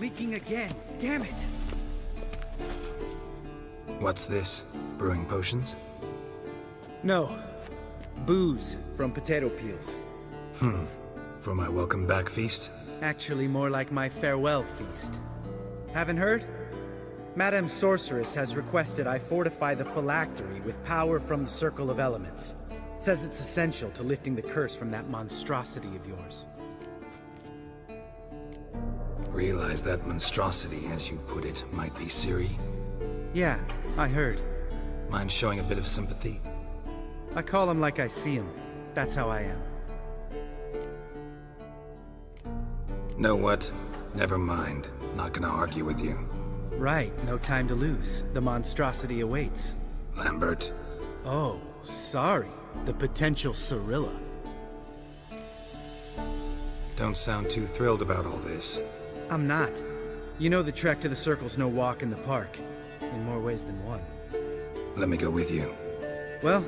leaking again. Damn it! What's this? Brewing potions? No. Booze from potato peels. For my welcome back feast? Actually, more like my farewell feast. Haven't heard? Madame Sorceress has requested I fortify the phylactery with power from the Circle of Elements. Says it's essential to lifting the curse from that monstrosity of yours. Realize that monstrosity, as you put it, might be Ciri? Yeah, I heard. Mind showing a bit of sympathy? I call him like I see him. That's how I am. Know what? Never mind. Not gonna argue with you. Right, no time to lose. The monstrosity awaits. Lambert. Oh, sorry. The potential Cirilla. Don't sound too thrilled about all this. I'm not. You know the trek to the Circle's no walk in the park. In more ways than one. Let me go with you. Well,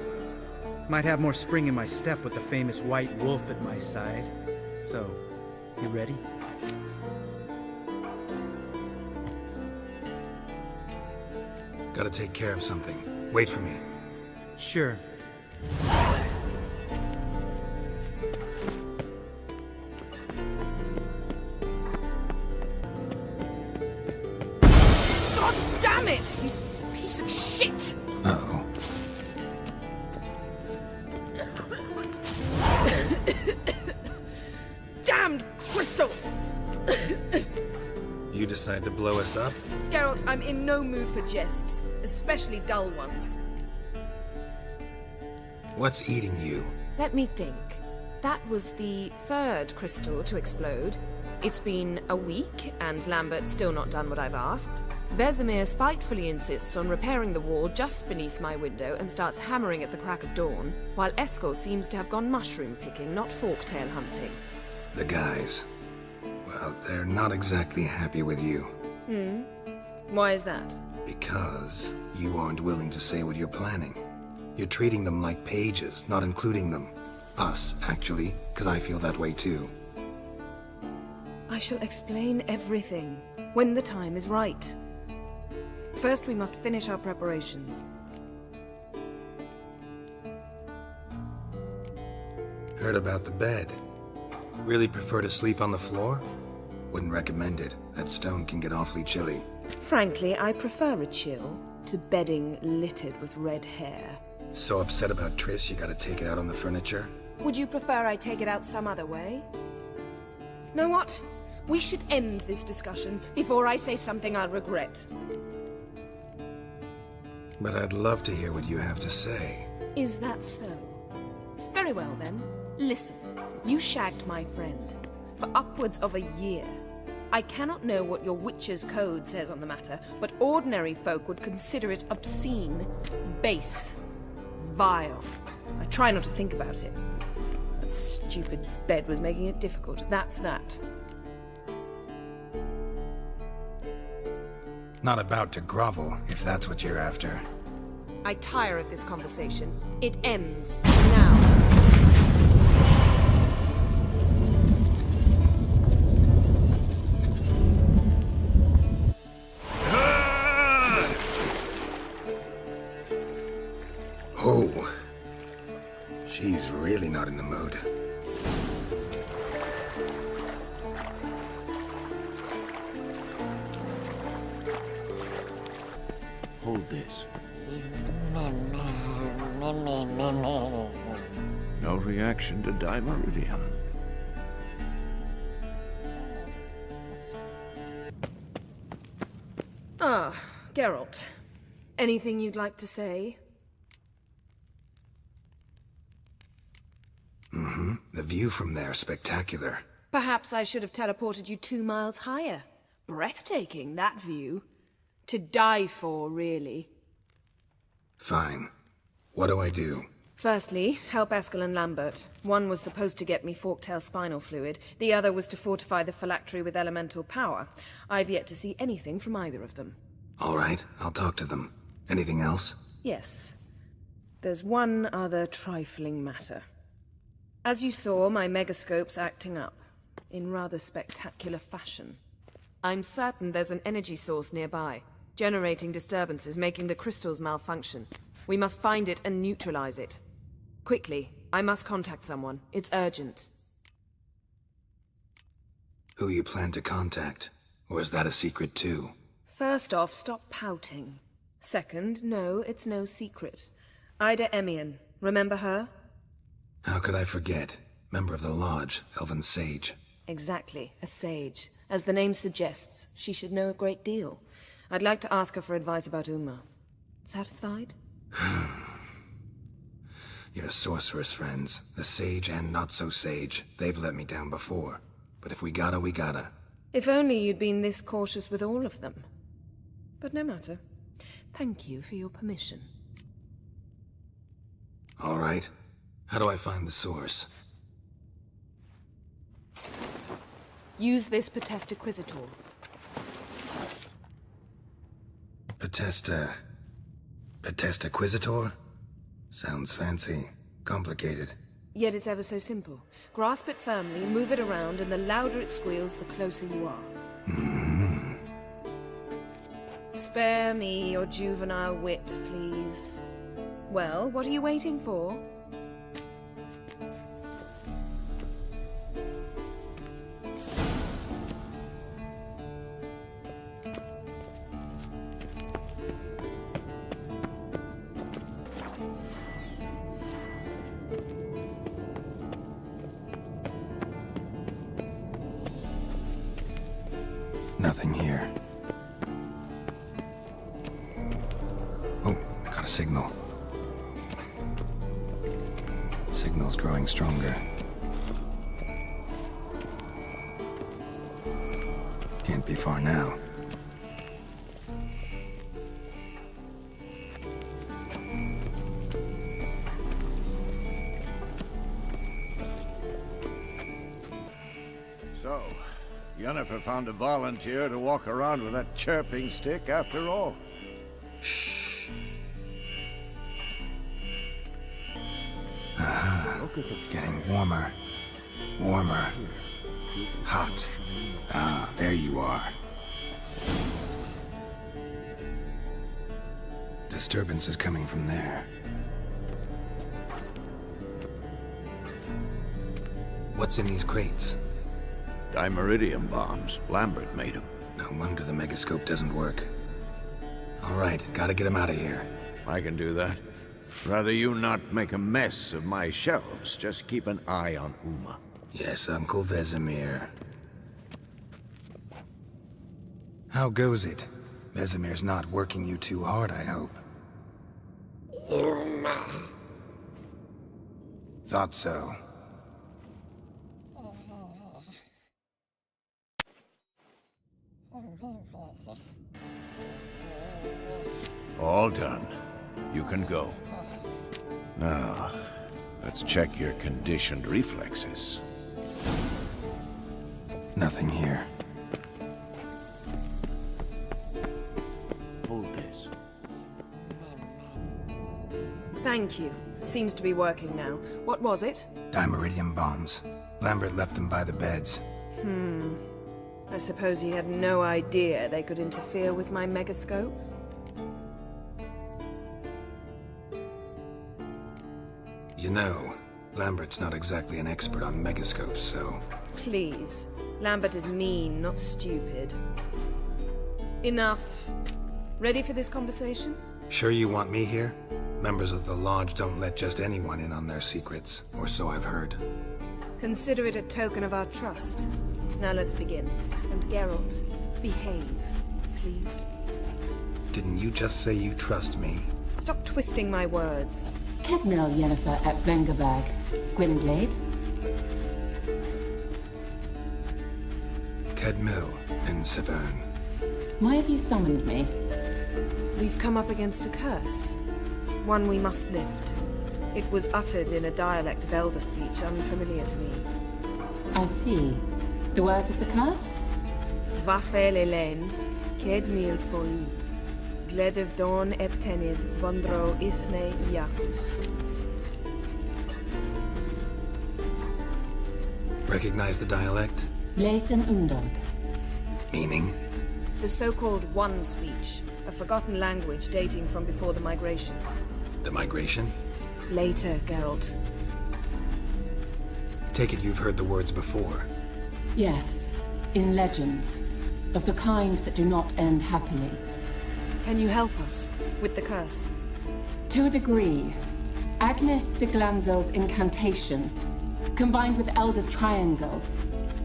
might have more spring in my step with the famous white wolf at my side. So, you ready? Gotta take care of something. Wait for me. Sure. God damn it! You piece of shit! Uh-oh. Damned crystal! You decide to blow us up? Geralt, I'm in no mood for jests, especially dull ones. What's eating you? Let me think. That was the third crystal to explode. It's been a week, and Lambert's still not done what I've asked. Vesemir spitefully insists on repairing the wall just beneath my window and starts hammering at the crack of dawn, while Eskel seems to have gone mushroom picking, not forktail hunting. The guys. Well, they're not exactly happy with you. Why is that? Because you aren't willing to say what you're planning. You're treating them like pages, not including them. Us, actually, because I feel that way too. I shall explain everything when the time is right. First, we must finish our preparations. Heard about the bed. Really prefer to sleep on the floor? Wouldn't recommend it. That stone can get awfully chilly. Frankly, I prefer a chill to bedding littered with red hair. So upset about Triss you gotta take it out on the furniture? Would you prefer I take it out some other way? Know what? We should end this discussion before I say something I'll regret. But I'd love to hear what you have to say. Is that so? Very well then. Listen, you shagged my friend for upwards of a year. I cannot know what your witch's code says on the matter, but ordinary folk would consider it obscene, base, vile. I try not to think about it. That stupid bed was making it difficult. That's that. Not about to grovel, if that's what you're after. I tire of this conversation. It ends now. Oh. She's really not in the mood. Hold this. No reaction to dimeridium. Ah, Geralt. Anything you'd like to say? The view from there, spectacular. Perhaps I should have teleported you 2 miles higher. Breathtaking, that view. To die for, really. Fine. What do I do? Firstly, help Eskel and Lambert. One was supposed to get me forktail spinal fluid. The other was to fortify the phylactery with elemental power. I've yet to see anything from either of them. All right, I'll talk to them. Anything else? Yes. There's one other trifling matter. As you saw, my megascope's acting up. In rather spectacular fashion. I'm certain there's an energy source nearby, generating disturbances, making the crystals malfunction. We must find it and neutralize it. Quickly, I must contact someone. It's urgent. Who you plan to contact? Or is that a secret too? First off, stop pouting. Second, no, it's no secret. Ida Emian. Remember her? How could I forget? Member of the Lodge, Elven Sage. Exactly, a sage. As the name suggests, she should know a great deal. I'd like to ask her for advice about Uma. Satisfied? Your sorceress friends, the sage and not so sage, they've let me down before. But if we gotta, we gotta. If only you'd been this cautious with all of them. But no matter. Thank you for your permission. All right. How do I find the source? Use this Potestaquizitor. Potestaquizitor? Sounds fancy. Complicated. Yet it's ever so simple. Grasp it firmly, move it around, and the louder it squeals, the closer you are. Spare me your juvenile wit, please. Well, what are you waiting for? Nothing here. Oh, got a signal. Signal's growing stronger. Can't be far now. So, Yennefer found a volunteer to walk around with that chirping stick after all. Shh. Look at the Getting warmer. Warmer. Hot. Ah, there you are. Disturbance is coming from there. What's in these crates? Dimeridium bombs. Lambert made them. No wonder the megascope doesn't work. All right, gotta get him out of here. I can do that. Rather you not make a mess of my shelves. Just keep an eye on Uma. Yes, Uncle Vesemir. How goes it? Vesemir's not working you too hard, I hope. Thought so. All done. You can go. Now, let's check your conditioned reflexes. Nothing here. Hold this. Thank you. Seems to be working now. What was it? Dimeridium bombs. Lambert left them by the beds. I suppose he had no idea they could interfere with my megascope? You know, Lambert's not exactly an expert on megascopes, so... Please. Lambert is mean, not stupid. Enough. Ready for this conversation? Sure you want me here? Members of the Lodge don't let just anyone in on their secrets, or so I've heard. Consider it a token of our trust. Now let's begin. And Geralt, behave, please. Didn't you just say you trust me? Stop twisting my words. Kedmil Yennefer at Vengerberg. Gwynblade? Kedmil and Severn. Why have you summoned me? We've come up against a curse. One we must lift. It was uttered in a dialect of Elder speech unfamiliar to me. I see. The words of the curse? Vafel Elen, Kedmil Foi, Gledev Don Eptenid, Bondro Isne Yakus. Recognize the dialect? Lathan Undod. Meaning? The so-called One Speech, a forgotten language dating from before the migration. The migration? Later, Geralt. Take it you've heard the words before. Yes, in legends. Of the kind that do not end happily. Can you help us with the curse? To a degree. Agnes de Glanville's incantation, combined with Elder's triangle,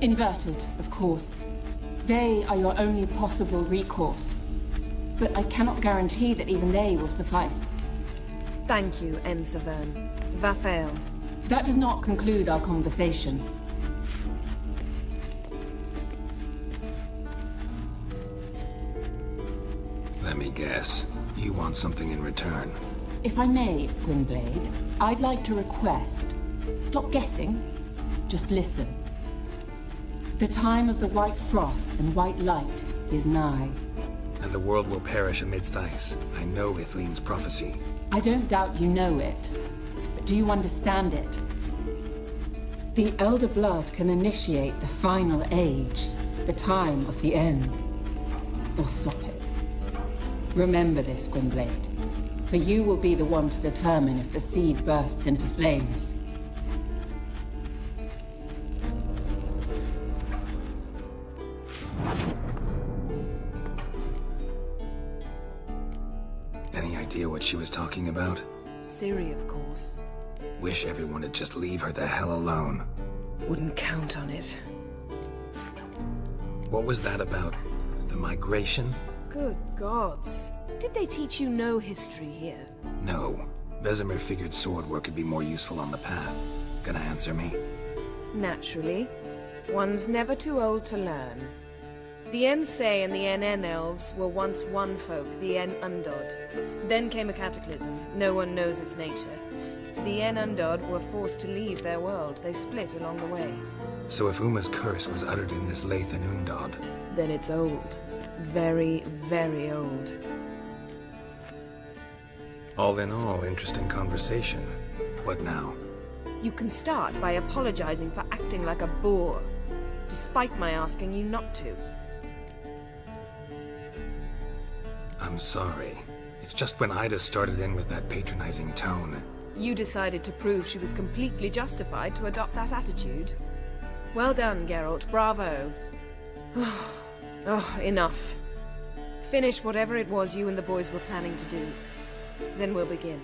inverted, of course. They are your only possible recourse. But I cannot guarantee that even they will suffice. Thank you, Ensavern. Vafael. That does not conclude our conversation. Let me guess. You want something in return. If I may, Gwynblade, I'd like to request. Stop guessing. Just listen. The time of the white frost and white light is nigh. And the world will perish amidst ice. I know Ithleen's prophecy. I don't doubt you know it. But do you understand it? The Elder Blood can initiate the final age, the time of the end. Or stop it. Remember this, Gwynblade. For you will be the one to determine if the seed bursts into flames. Any idea what she was talking about? Ciri, of course. Wish everyone would just leave her the hell alone. Wouldn't count on it. What was that about? The migration? Good gods. Did they teach you no history here? No. Vesemir figured sword work could be more useful on the path. Gonna answer me? Naturally. One's never too old to learn. The Ensei and the NN elves were once one folk, the N Undod. Then came a cataclysm. No one knows its nature. The N Undod were forced to leave their world. They split along the way. So if Uma's curse was uttered in this Lathan Undod, Then it's old. Very, very old. all in all, interesting conversation. What now? You can start by apologizing for acting like a boor, despite my asking you not to. I'm sorry. It's just when Ida started in with that patronizing tone. You decided to prove she was completely justified to adopt that attitude. Well done, Geralt. Bravo. Oh, enough. Finish whatever it was you and the boys were planning to do. Then we'll begin.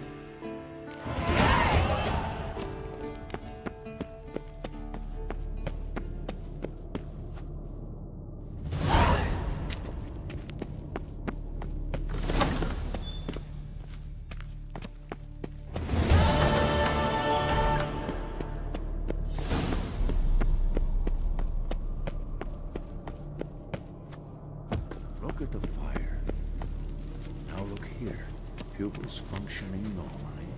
Look at the fire. Now look here. Pupils functioning normally.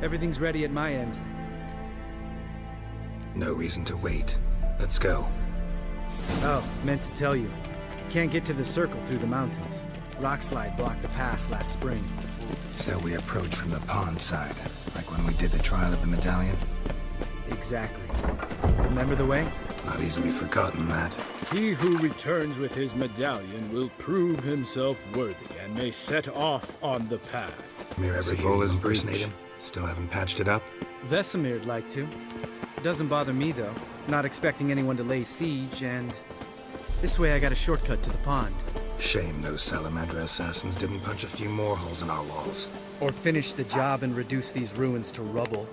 Everything's ready at my end. No reason to wait. Let's go. Oh, meant to tell you. Can't get to the circle through the mountains. Rockslide blocked the pass last spring. So we approach from the pond side, like when we did the trial of the medallion. Exactly. Remember the way? Not easily forgotten, that. He who returns with his medallion will prove himself worthy and may set off on the path. Mir ever hear you impersonate him? Still haven't patched it up? Vesemir'd like to. Doesn't bother me, though. Not expecting anyone to lay siege, and... this way I got a shortcut to the pond. Shame those Salamander assassins didn't punch a few more holes in our walls. Or finish the job and reduce these ruins to rubble.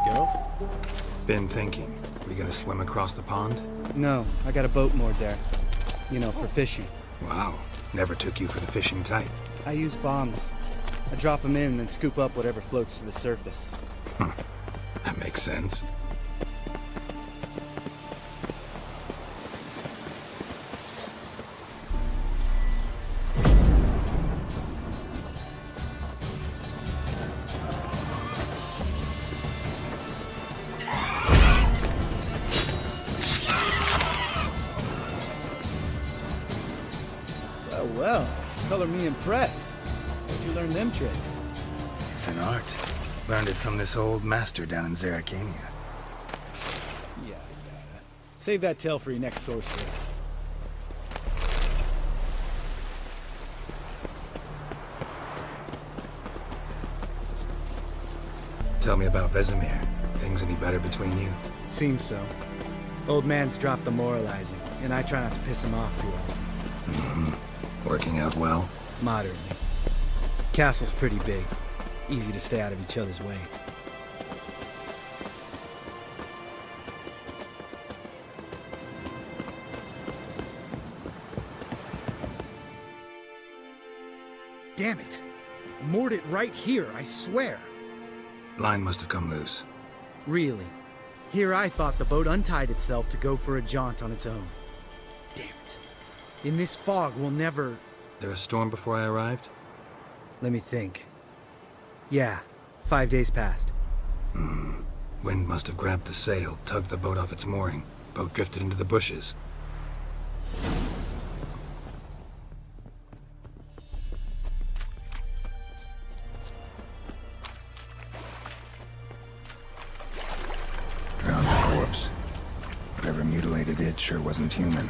Geralt? Been thinking. We gonna swim across the pond? No, I got a boat moored there. You know, for fishing. Wow. Never took you for the fishing type. I use bombs. I drop them in, then scoop up whatever floats to the surface. That makes sense. color me impressed. Where'd you learn them tricks? It's an art. Learned it from this old master down in Zerrikania. Yeah. Save that tale for your next sorceress. Tell me about Vesemir. Things any better between you? Seems so. Old man's dropped the moralizing, and I try not to piss him off too often. Working out well? Moderately. Castle's pretty big. Easy to stay out of each other's way. Damn it! Moored it right here, I swear! Line must have come loose. Really? Here I thought the boat untied itself to go for a jaunt on its own. Damn it. In this fog, we'll never... There a storm before I arrived? Let me think. Yeah, 5 days passed. Wind must have grabbed the sail, tugged the boat off its mooring. Boat drifted into the bushes. Found the corpse. Whatever mutilated it sure wasn't human.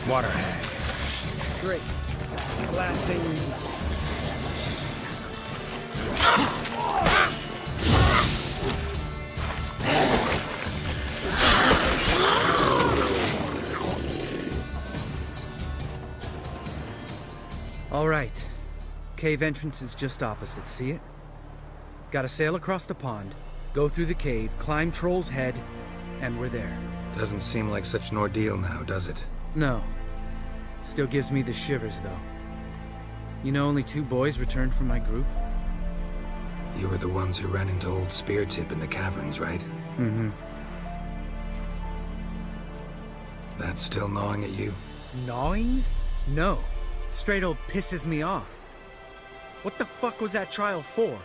Water hag. Great. Last thing we need. All right. Cave entrance is just opposite, see it? Gotta sail across the pond, go through the cave, climb Troll's Head, and we're there. Doesn't seem like such an ordeal now, does it? No. Still gives me the shivers, though. You know only 2 boys returned from my group? You were the ones who ran into old Speartip in the caverns, right? Mm-hmm. That's still gnawing at you? Gnawing? No. Straight old pisses me off. What the fuck was that trial for?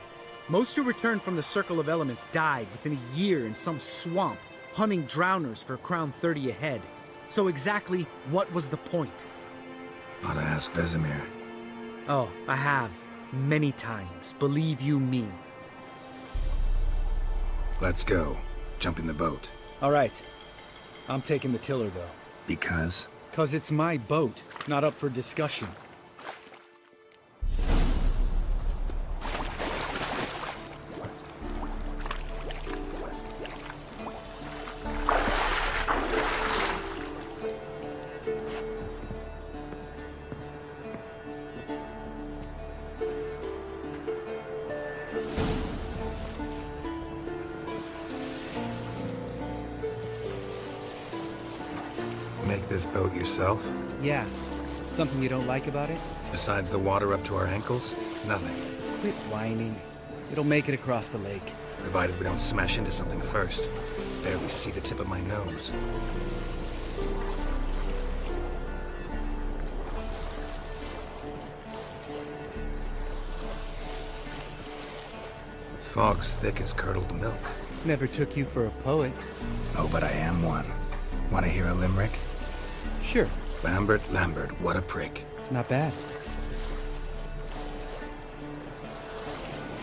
Most who returned from the Circle of Elements died within a year in some swamp, hunting drowners for Crown 30 a head. So exactly what was the point? Ought to ask Vesemir. Oh, I have. Many times. Believe you me. Let's go. Jump in the boat. All right. I'm taking the tiller, though. Because? 'Cause it's my boat, not up for discussion. Make this boat yourself? Yeah. Something you don't like about it? Besides the water up to our ankles? Nothing. Quit whining. It'll make it across the lake. Provided we don't smash into something first. Barely see the tip of my nose. Fog's thick as curdled milk. Never took you for a poet. Oh, but I am one. Want to hear a limerick? Sure. Lambert, what a prick. Not bad.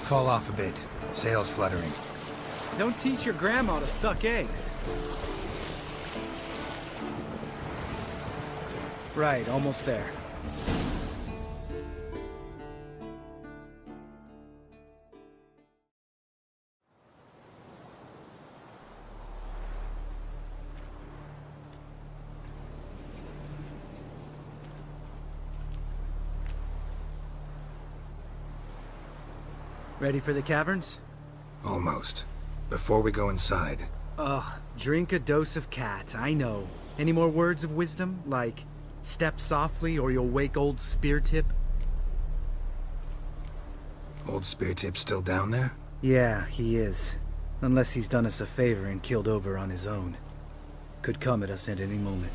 Fall off a bit. Sails fluttering. Don't teach your grandma to suck eggs. Right, almost there. Ready for the caverns? Almost. Before we go inside, Ugh, drink a dose of cat, I know. Any more words of wisdom? Like, step softly or you'll wake old Speartip? Old Speartip still down there? Yeah, he is. Unless he's done us a favor and killed over on his own. Could come at us at any moment.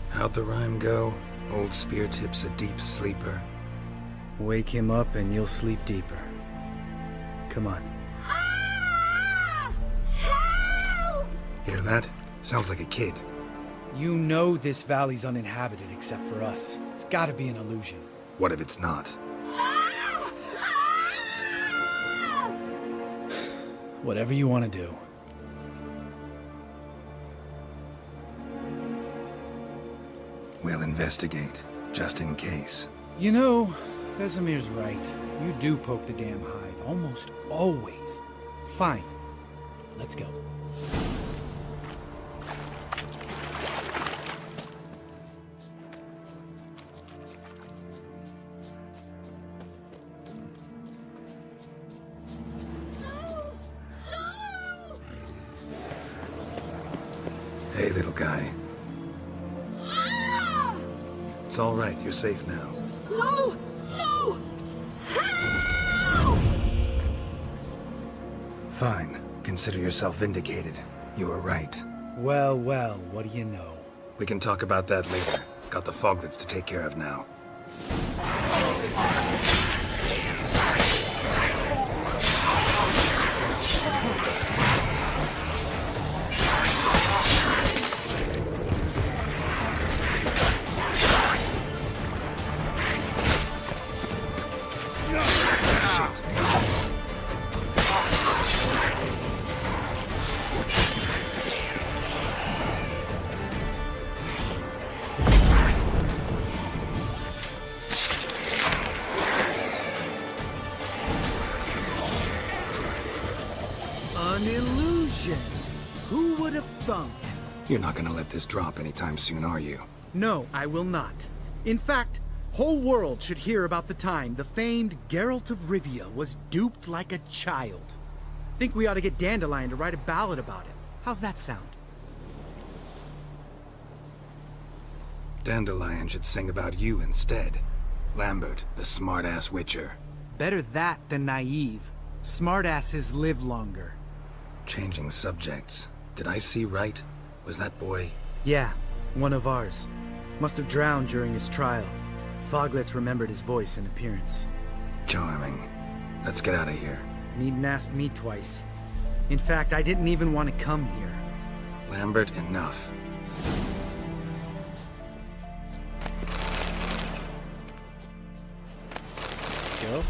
How'd the rhyme go? Old Speartip's a deep sleeper. Wake him up and you'll sleep deeper. Come on. Hear that? Sounds like a kid. You know this valley's uninhabited except for us. It's gotta be an illusion. What if it's not? Whatever you want to do. We'll investigate, just in case. You know, Vesemir's right. You do poke the damn hive, almost always. Fine. Let's go. Hey, little guy. It's all right. You're safe now. No! No! Fine. Consider yourself vindicated. You were right. Well, well, what do you know? We can talk about that later. Got the foglets to take care of now. An illusion! Who would have thunk? You're not gonna let this drop anytime soon, are you? No, I will not. In fact, whole world should hear about the time the famed Geralt of Rivia was duped like a child. Think we ought to get Dandelion to write a ballad about it. How's that sound? Dandelion should sing about you instead. Lambert, the smart-ass witcher. Better that than naive. Smartasses live longer. Changing subjects. Did I see right? Was that boy? Yeah, one of ours. Must have drowned during his trial. Foglets remembered his voice and appearance. Charming. Let's get out of here. Needn't ask me twice. In fact, I didn't even want to come here. Lambert, enough. Go.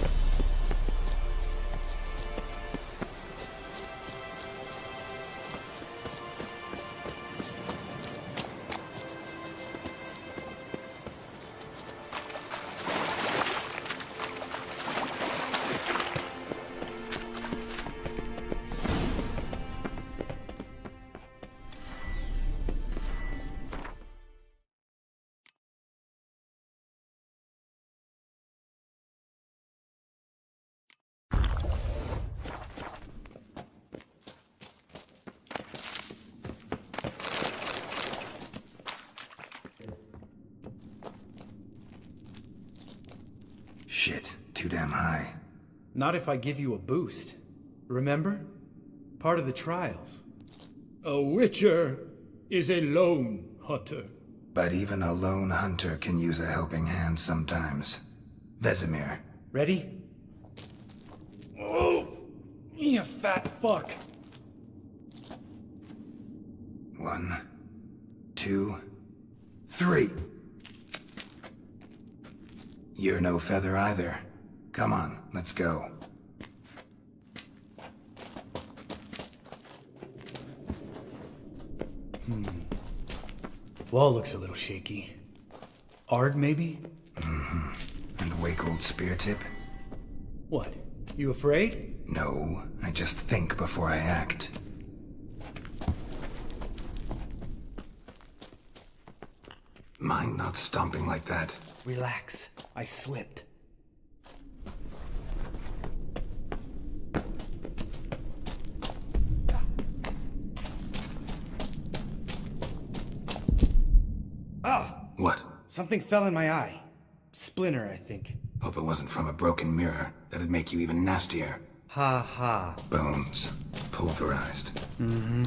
Shit, too damn high. Not if I give you a boost. Remember? Part of the trials. A witcher is a lone hunter. But even a lone hunter can use a helping hand sometimes. Vesemir. Ready? Oh! You fat fuck! 1, 2, 3. You're no feather either. Come on, let's go. Wall looks a little shaky. Ard, maybe? And wake old Speartip? What? You afraid? No, I just think before I act. Mind not stomping like that. Relax. I slipped. Something fell in my eye. Splinter, I think. Hope it wasn't from a broken mirror. That'd make you even nastier. Ha ha. Bones. Pulverized. Mm-hmm.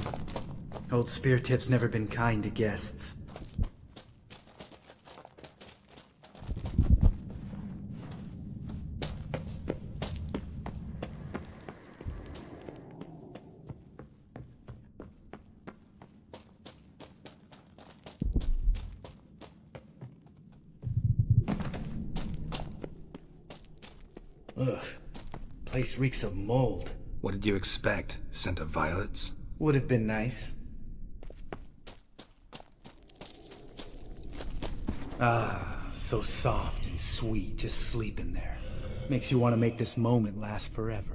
Old Spear Tip's never been kind to guests. Ugh. Place reeks of mold. What did you expect? Scent of violets? Would have been nice. Ah, so soft and sweet, just sleeping there. Makes you want to make this moment last forever.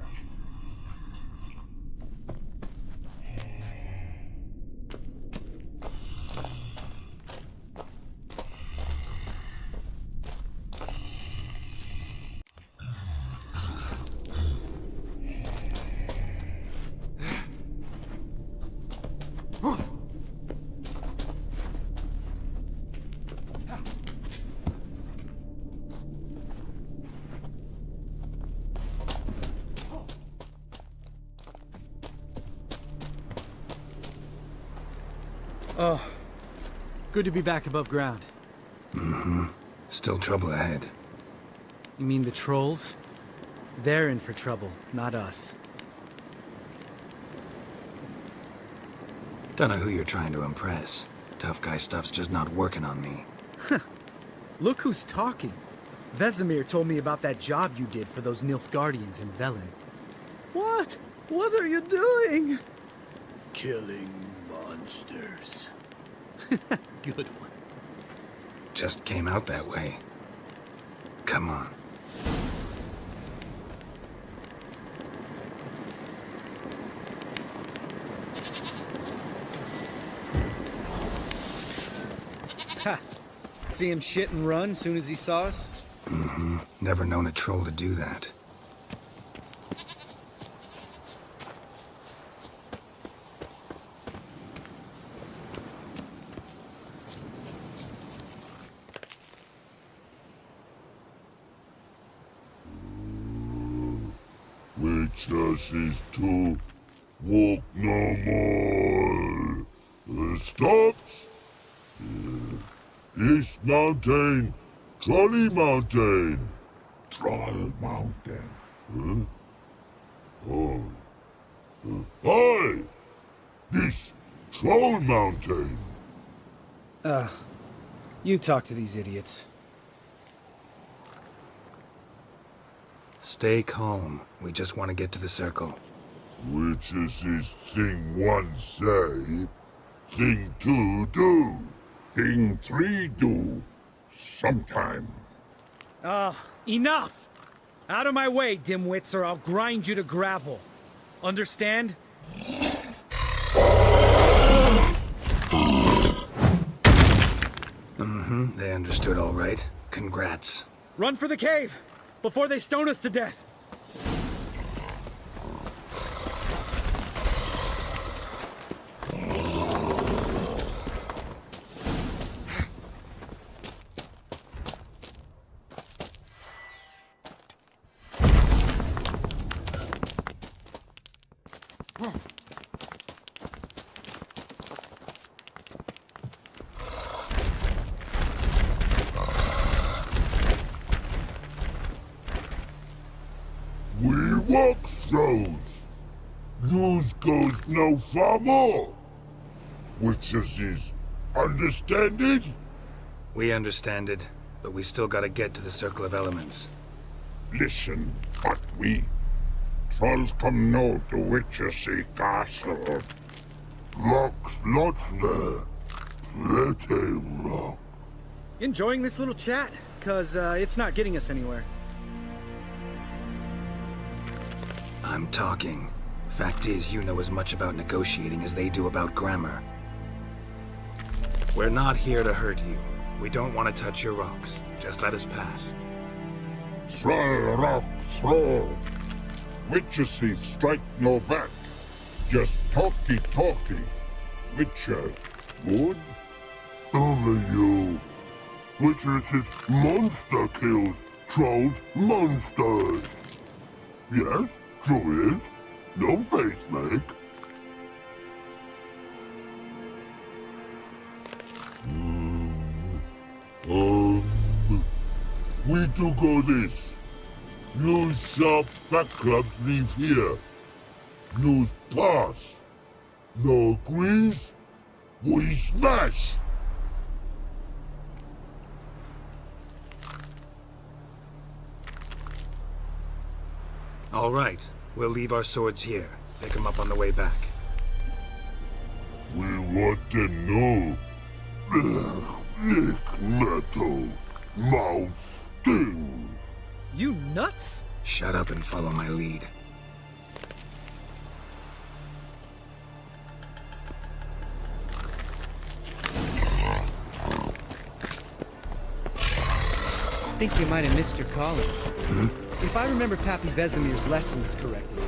Oh, good to be back above ground. Mm-hmm. Still trouble ahead. You mean the trolls? They're in for trouble, not us. Don't know who you're trying to impress. Tough guy stuff's just not working on me. Look who's talking. Vesemir told me about that job you did for those Nilfgaardians in Velen. What? What are you doing? Killing monsters. Good one. Just came out that way. Come on. Ha! See him shit and run soon as he saw us? Mm-hmm. Never known a troll to do that. Witches is to walk no more. Stops. East Mountain, Trolley Mountain. Troll Mountain. Huh? Oh. Hi! This Troll Mountain. You talk to these idiots. Stay calm. We just want to get to the circle. Witches is thing one say, thing two do, thing three do, sometime. Enough! Out of my way, dimwits, or I'll grind you to gravel. Understand? Mm-hmm. They understood all right. Congrats. Run for the cave! Before they stone us to death! We walk throws. Yous goes no far more. Witches is understand it? We understand it, but we still gotta get to the Circle of Elements. Listen, but we trolls come no to Witches castle. Rocks lots there. Pretty rock. Enjoying this little chat? 'Cause it's not getting us anywhere. I'm talking. Fact is, you know as much about negotiating as they do about grammar. We're not here to hurt you. We don't want to touch your rocks. Just let us pass. Troll rock throw. Witches he strike no back. Just talky. Witcher, good? Only you. Witcher says monster kills trolls monsters. Yes, true is. No face make. We do go this. Use sharp back clubs leave here. Use pass. No agrees? We smash! All right. We'll leave our swords here. Pick them up on the way back. We want to know. Lick metal. Mouth stings. You nuts? Shut up and follow my lead. I think you might have missed your calling. If I remember Pappy Vesemir's lessons correctly,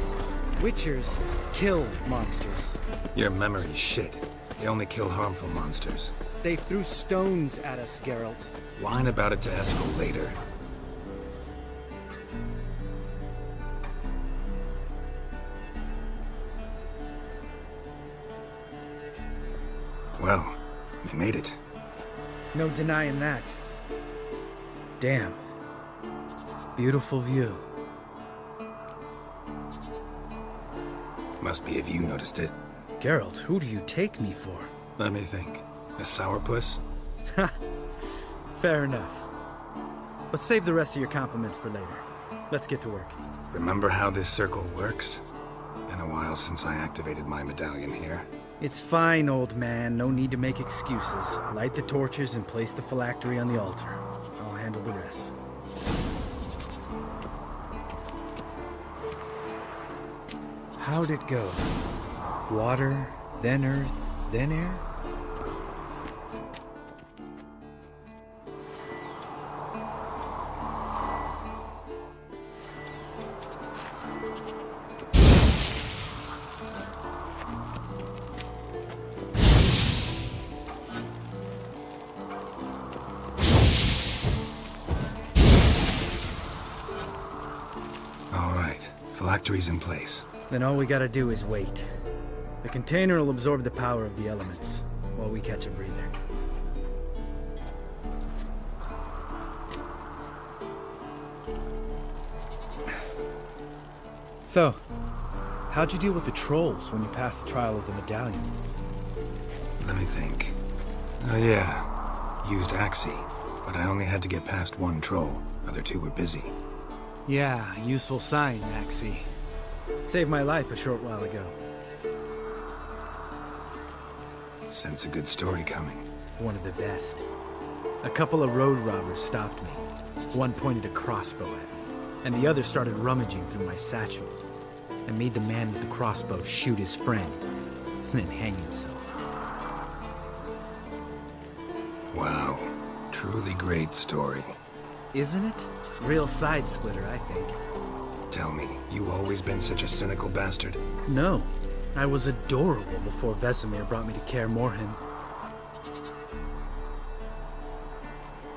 Witchers kill monsters. Your memory's shit. They only kill harmful monsters. They threw stones at us, Geralt. Whine about it to Eskel later. Well, we made it. No denying that. Damn. Beautiful view. Must be if you noticed it. Geralt, who do you take me for? Let me think. A sourpuss? Fair enough. But save the rest of your compliments for later. Let's get to work. Remember how this circle works? Been a while since I activated my medallion here. It's fine, old man. No need to make excuses. Light the torches and place the phylactery on the altar. I'll handle the rest. How'd it go? Water, then earth, then air? All right, phylactery's in place. Then all we gotta do is wait. The container will absorb the power of the elements, while we catch a breather. So, how'd you deal with the trolls when you passed the trial of the medallion? Let me think. Oh yeah, used Axie, but I only had to get past one troll. Other two were busy. Yeah, useful sign, Axie. Saved my life a short while ago. Sense a good story coming. One of the best. A couple of road robbers stopped me. One pointed a crossbow at me, and the other started rummaging through my satchel. I made the man with the crossbow shoot his friend, and then hang himself. Wow, truly great story. Isn't it? Real side splitter, I think. Tell me, you always been such a cynical bastard? No, I was adorable before Vesemir brought me to Kaer Morhen.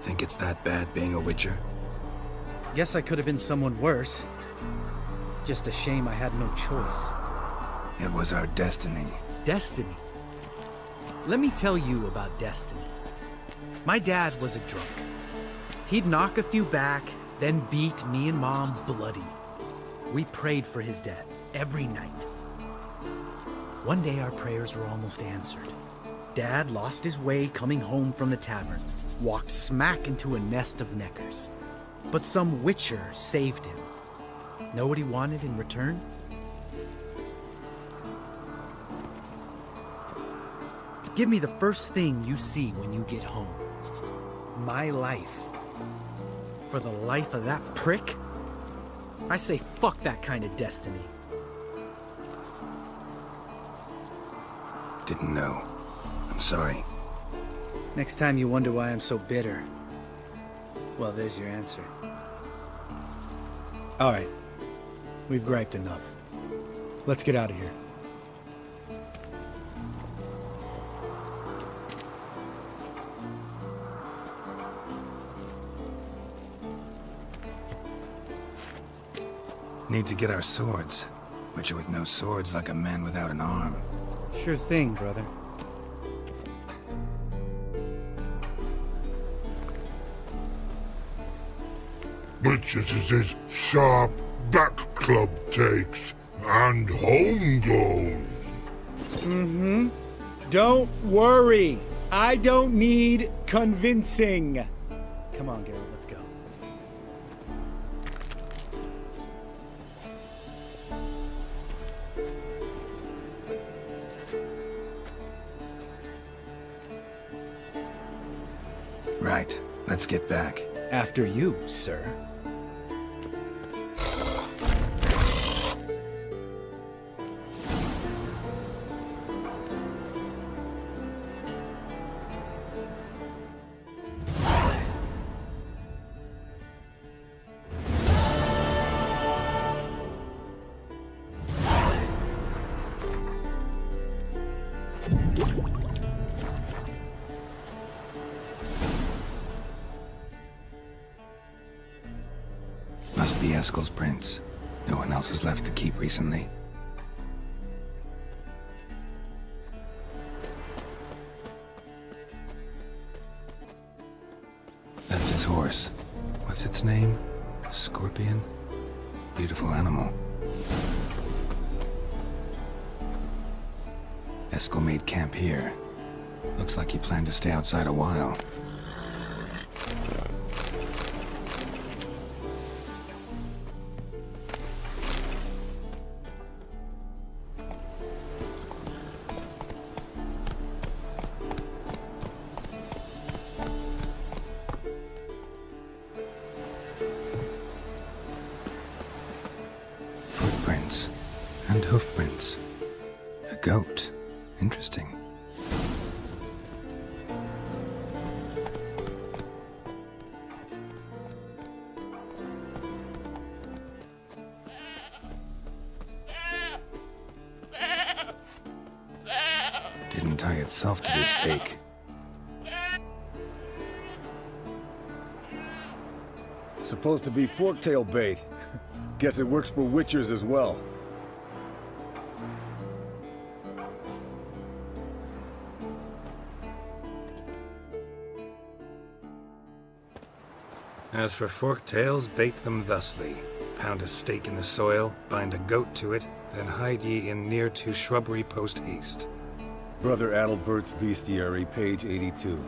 Think it's that bad being a Witcher? Guess I could have been someone worse. Just a shame I had no choice. It was our destiny. Destiny? Let me tell you about destiny. My dad was a drunk. He'd knock a few back, then beat me and Mom bloody. We prayed for his death every night. One day our prayers were almost answered. Dad lost his way coming home from the tavern, walked smack into a nest of neckers. But some Witcher saved him. Know what he wanted in return? Give me the first thing you see when you get home. My life. For the life of that prick? I say fuck that kind of destiny. Didn't know. I'm sorry. Next time you wonder why I'm so bitter, well, there's your answer. All right. We've griped enough. Let's get out of here. Need to get our swords. Witcher with no swords like a man without an arm. Sure thing, brother. Witches is his sharp back club takes, and home goes. Don't worry. I don't need convincing. Come on, Geralt, let's go. Right. Let's get back. After you, sir. Must be Eskel's prints. No one else has left the keep recently. That's his horse. What's its name? Scorpion? Beautiful animal. Eskel made camp here. Looks like he planned to stay outside a while. Footprints and hoofprints. A goat. Interesting. Didn't tie itself to this stake. Supposed to be forktail bait. Guess it works for witchers as well. As for forktails, bait them thusly. Pound a stake in the soil, bind a goat to it, then hide ye in near to shrubbery post haste. Brother Adalbert's Bestiary, page 82.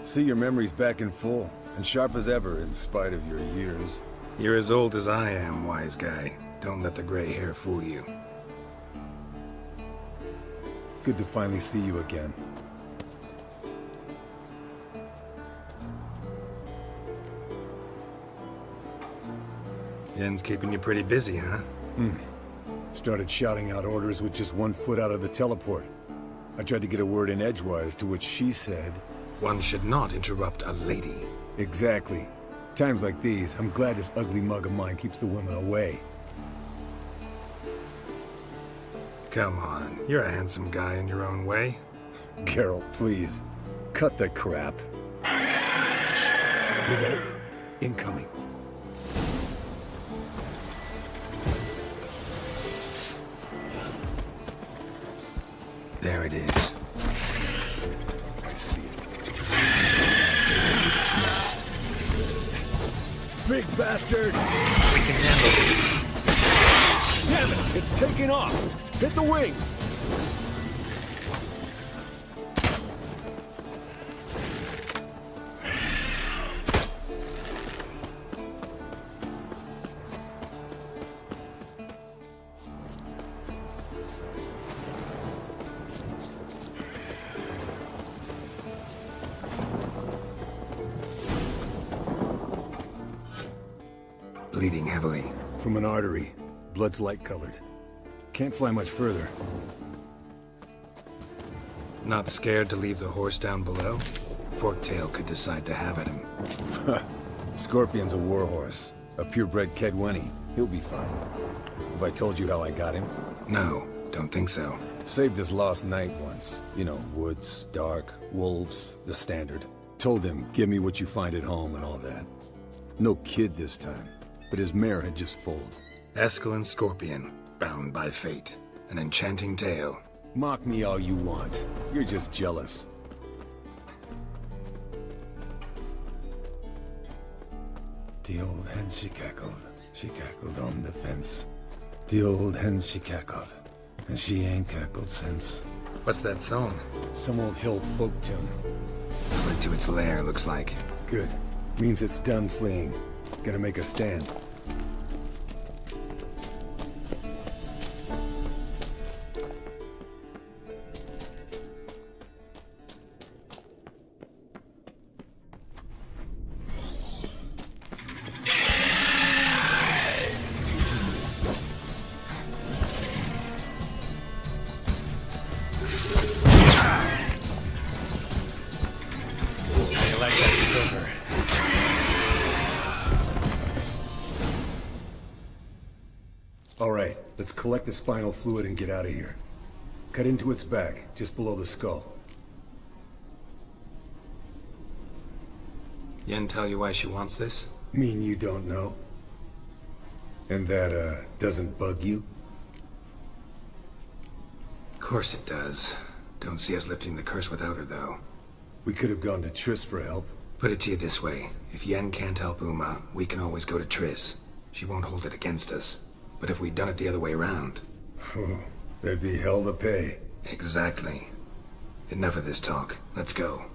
See your memories back in full, and sharp as ever in spite of your years. You're as old as I am, wise guy. Don't let the gray hair fool you. Good to finally see you again. Yen's keeping you pretty busy, huh? Started shouting out orders with just 1 foot out of the teleport. I tried to get a word in edgewise, to which she said, One should not interrupt a lady. exactly. Times like these, I'm glad this ugly mug of mine keeps the women away. Come on, you're a handsome guy in your own way. Geralt, please. Cut the crap. Shh. Hear that? Incoming. There it is. I see it. Leave its nest. Big bastard! We can handle this. Damn it! It's taking off! Hit the wings! Bleeding heavily. From an artery. Blood's light-colored. Can't fly much further. Not scared to leave the horse down below? Forktail could decide to have at him. Scorpion's a warhorse. A purebred Kedwenny. He'll be fine. Have I told you how I got him? No, don't think so. Saved this lost knight once. You know, woods, dark, wolves, the standard. Told him, give me what you find at home and all that. No kid this time, but his mare had just foaled. Eskel Scorpion, bound by fate. An enchanting tale. Mock me all you want. You're just jealous. The old hen she cackled on the fence. The old hen she cackled, and she ain't cackled since. What's that song? Some old hill folk tune. Fled to its lair, looks like. Good. Means it's done fleeing. Gonna make a stand. Alright, let's collect the spinal fluid and get out of here. Cut into its back, just below the skull. Yen tell you why she wants this? Mean you don't know? And that, doesn't bug you? Of course it does. Don't see us lifting the curse without her, though. We could have gone to Triss for help. Put it to you this way. If Yen can't help Uma, we can always go to Triss. She won't hold it against us. But if we'd done it the other way around... There'd be hell to pay. Exactly. Enough of this talk. Let's go.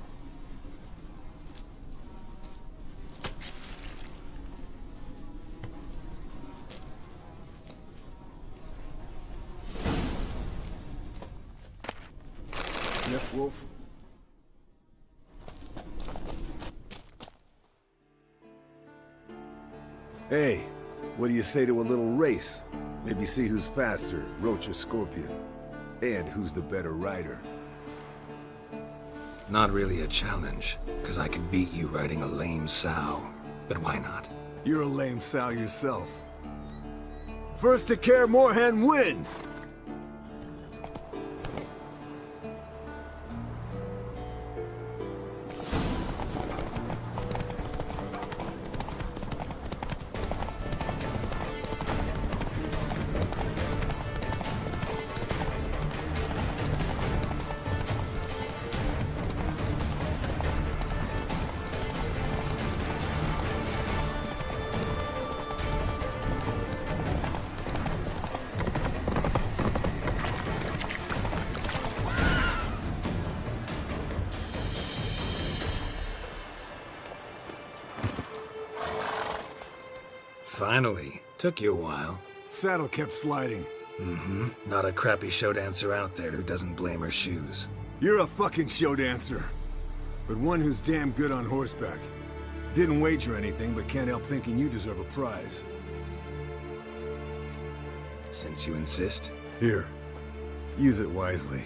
Yes, Wolf? Hey, what do you say to a little race? Maybe see who's faster, Roach or Scorpion. And who's the better rider. Not really a challenge, because I could beat you riding a lame sow. But why not? You're a lame sow yourself. First to Kaer Morhen wins! Finally. Took you a while. Saddle kept sliding. Mm-hmm. Not a crappy show dancer out there who doesn't blame her shoes. You're a fucking show dancer. But one who's damn good on horseback. Didn't wager anything, but can't help thinking you deserve a prize. Since you insist. Here. Use it wisely.